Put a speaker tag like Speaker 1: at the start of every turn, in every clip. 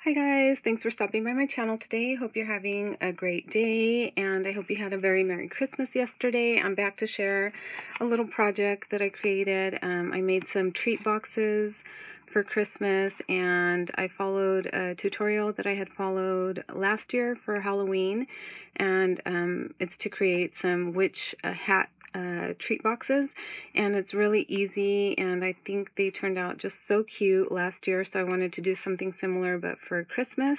Speaker 1: Hi guys, thanks for stopping by my channel today. Hope you're having a great day, and I hope you had a very Merry Christmas yesterday. I'm back to share a little project that I created. I made some treat boxes for Christmas, and I followed a tutorial that I had followed last year for Halloween, and it's to create some witch hat treat boxes, and it's really easy, and I think they turned out just so cute last year, so I wanted to do something similar but for Christmas.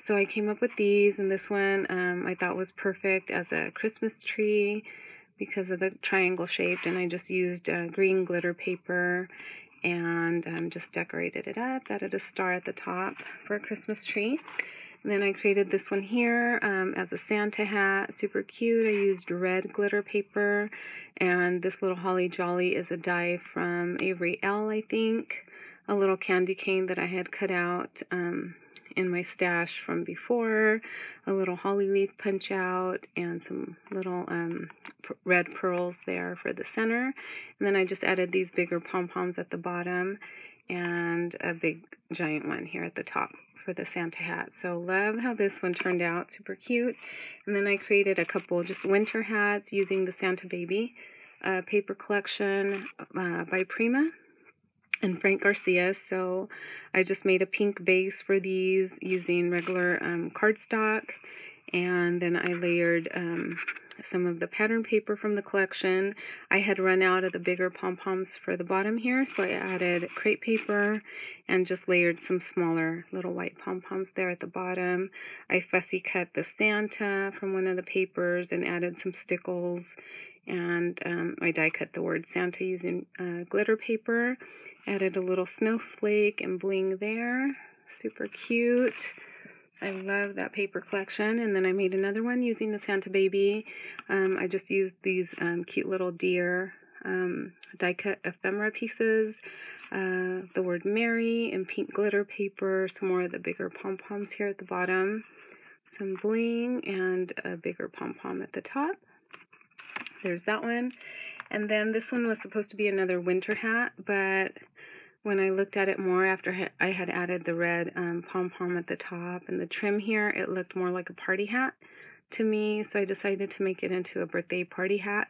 Speaker 1: So I came up with these, and this one I thought was perfect as a Christmas tree because of the triangle shaped, and I just used green glitter paper and just decorated it up, added a star at the top for a Christmas tree. And then I created this one here as a Santa hat, super cute. I used red glitter paper, and this little holly jolly is a die from Avery L, I think. A little candy cane that I had cut out in my stash from before, a little holly leaf punch out, and some little red pearls there for the center. And then I just added these bigger pom-poms at the bottom and a big giant one here at the top for the Santa hat. So love how this one turned out, super cute. And then I created a couple just winter hats using the Santa Baby paper collection by Prima and Frank Garcia. So I just made a pink base for these using regular cardstock, and then I layered some of the pattern paper from the collection. I had run out of the bigger pom-poms for the bottom here, so I added crepe paper and just layered some smaller little white pom-poms there at the bottom. I fussy cut the Santa from one of the papers and added some stickles, and I die cut the word Santa using glitter paper. Added a little snowflake and bling there, super cute. I love that paper collection. And then I made another one using the Santa Baby. I just used these cute little deer die cut ephemera pieces, the word Mary and pink glitter paper, some more of the bigger pom-poms here at the bottom, some bling, and a bigger pom-pom at the top. There's that one. And then this one was supposed to be another winter hat, but when I looked at it more after I had added the red pom-pom at the top and the trim here, it looked more like a party hat to me, so I decided to make it into a birthday party hat,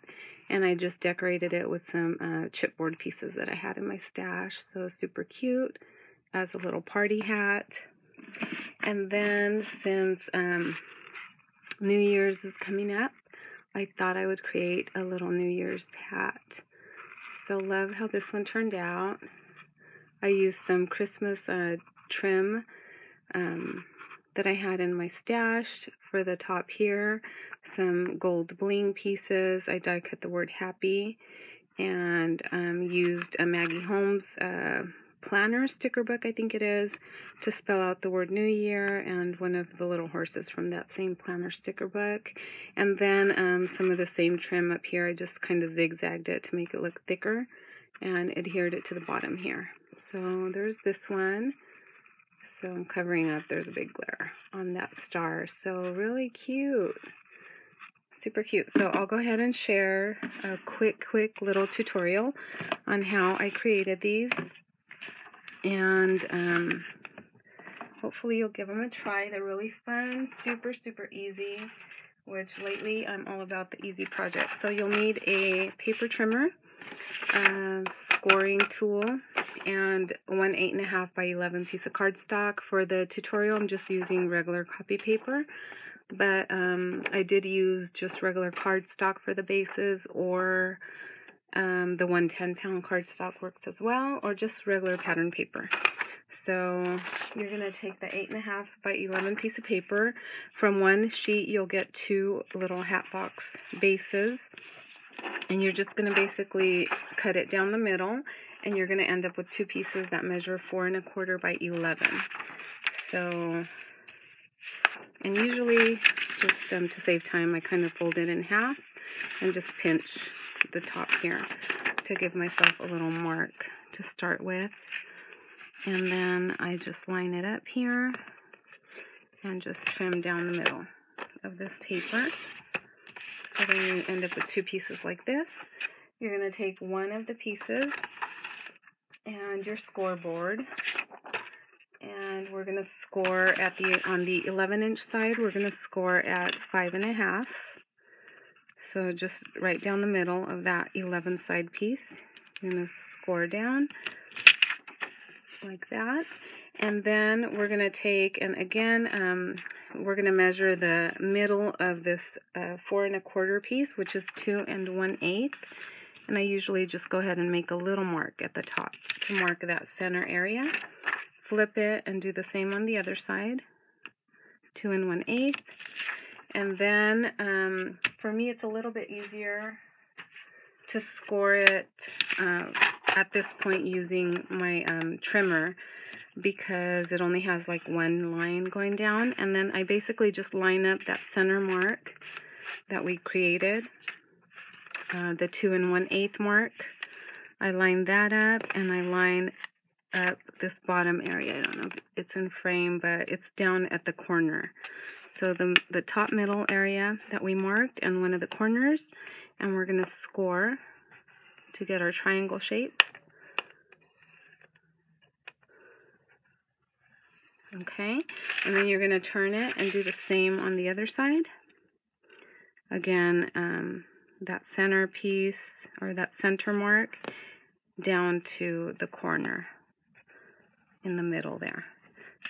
Speaker 1: and I just decorated it with some chipboard pieces that I had in my stash, so super cute as a little party hat. And then since New Year's is coming up, I thought I would create a little New Year's hat. So love how this one turned out. I used some Christmas trim that I had in my stash for the top here, some gold bling pieces. I die cut the word happy, and used a Maggie Holmes planner sticker book, I think it is, to spell out the word New Year, and one of the little horses from that same planner sticker book. And then some of the same trim up here, I just kind of zigzagged it to make it look thicker and adhered it to the bottom here. So there's this one. So I'm covering up, there's a big glare on that star. So really cute. Super cute. So I'll go ahead and share a quick little tutorial on how I created these. And hopefully you'll give them a try. They're really fun, super easy, which lately I'm all about the easy projects. So you'll need a paper trimmer, scoring tool, and one 8.5 by 11 piece of cardstock. For the tutorial, I'm just using regular copy paper, but I did use just regular cardstock for the bases, or the 1 10-pound cardstock works as well, or just regular pattern paper. So you're going to take the 8.5 by 11 piece of paper. From one sheet, you'll get 2 little hat box bases, and you're just going to basically cut it down the middle, and you're going to end up with 2 pieces that measure 4 1/4 by 11. So, and usually, just to save time, I kind of fold it in half and just pinch the top here to give myself a little mark to start with. And then I just line it up here and just trim down the middle of this paper. So then you end up with 2 pieces like this. You're going to take one of the pieces and your scoreboard, And we're going to score at on the 11-inch side, we're going to score at 5.5. So just right down the middle of that 11 side piece, you're going to score down like that. And then we're going to take, and again, we're going to measure the middle of this 4 1/4 piece, which is 2 1/8. And I usually just go ahead and make a little mark at the top to mark that center area. Flip it and do the same on the other side, 2 1/8. And then for me, it's a little bit easier to score it at this point using my trimmer, because it only has like one line going down. And then I basically just line up that center mark that we created, the 2 1/8 mark. I line that up, and I line up this bottom area. I don't know if it's in frame, but it's down at the corner. So the top middle area that we marked and one of the corners, and we're going to score to get our triangle shape. Okay, and then you're going to turn it and do the same on the other side. Again, that center piece, or that center mark, down to the corner in the middle there.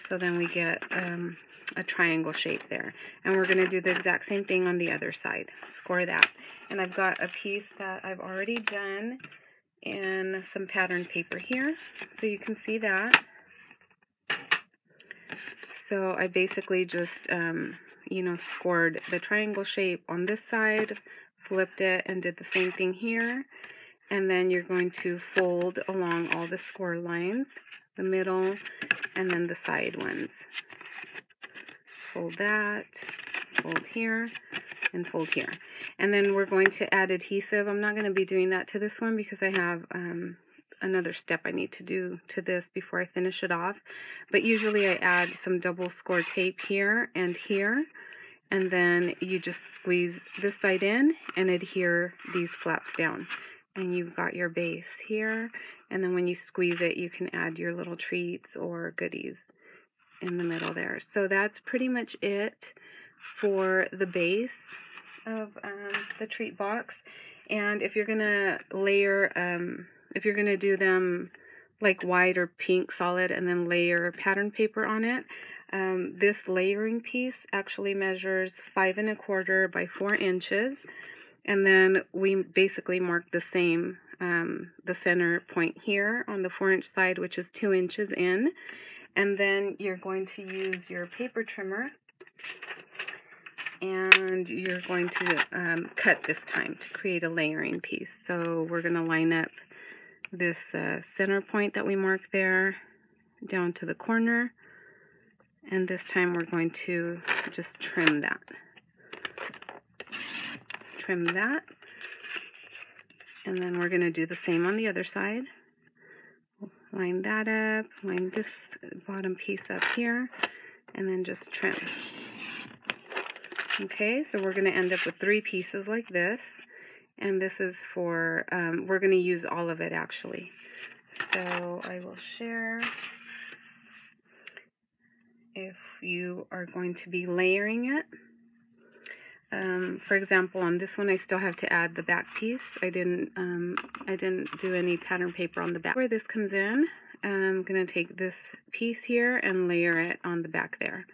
Speaker 1: So then we get a triangle shape there. And we're going to do the exact same thing on the other side. Score that. And I've got a piece that I've already done in some pattern paper here, so you can see that. So I basically just, scored the triangle shape on this side, flipped it, and did the same thing here. And then you're going to fold along all the score lines, the middle, and then the side ones. Fold that, fold here, and fold here. And then we're going to add adhesive. I'm not going to be doing that to this one because I have another step I need to do to this before I finish it off. But usually I add some double score tape here and here, and then you just squeeze this side in and adhere these flaps down. And you've got your base here, and then when you squeeze it, you can add your little treats or goodies in the middle there. So that's pretty much it for the base of the treat box. And if you're gonna layer, if you're gonna do them like white or pink solid and then layer pattern paper on it, this layering piece actually measures 5 1/4 by 4 inches. And then we basically mark the same, the center point here on the 4-inch side, which is 2 inches in. And then you're going to use your paper trimmer, and you're going to cut this time to create a layering piece. So we're going to line up this center point that we marked there down to the corner. And this time we're going to just trim that. Trim that, and then we're going to do the same on the other side. Line that up, line this bottom piece up here, and then just trim. Okay, so we're going to end up with 3 pieces like this, and this is for, we're going to use all of it actually. So I will share. If you are going to be layering it, for example, on this one, I still have to add the back piece. I didn't do any pattern paper on the back. Where this comes in, I'm going to take this piece here and layer it on the back there.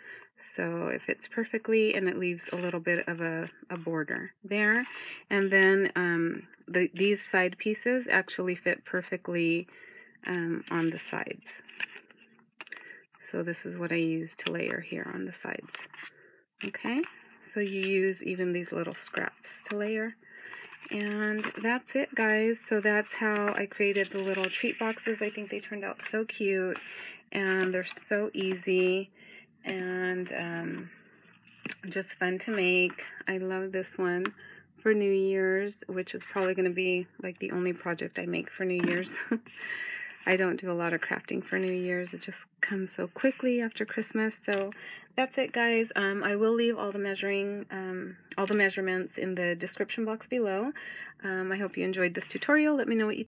Speaker 1: So it fits perfectly, and it leaves a little bit of a border there. And then these side pieces actually fit perfectly on the sides. So this is what I use to layer here on the sides. Okay. So you use even these little scraps to layer. And that's it, guys. So that's how I created the little treat boxes. I think they turned out so cute, and they're so easy, and just fun to make. I love this one for New Year's, which is probably going to be like the only project I make for New Year's. I don't do a lot of crafting for New Year's. It just comes so quickly after Christmas. So that's it, guys. I will leave all the measurements in the description box below. I hope you enjoyed this tutorial. Let me know what you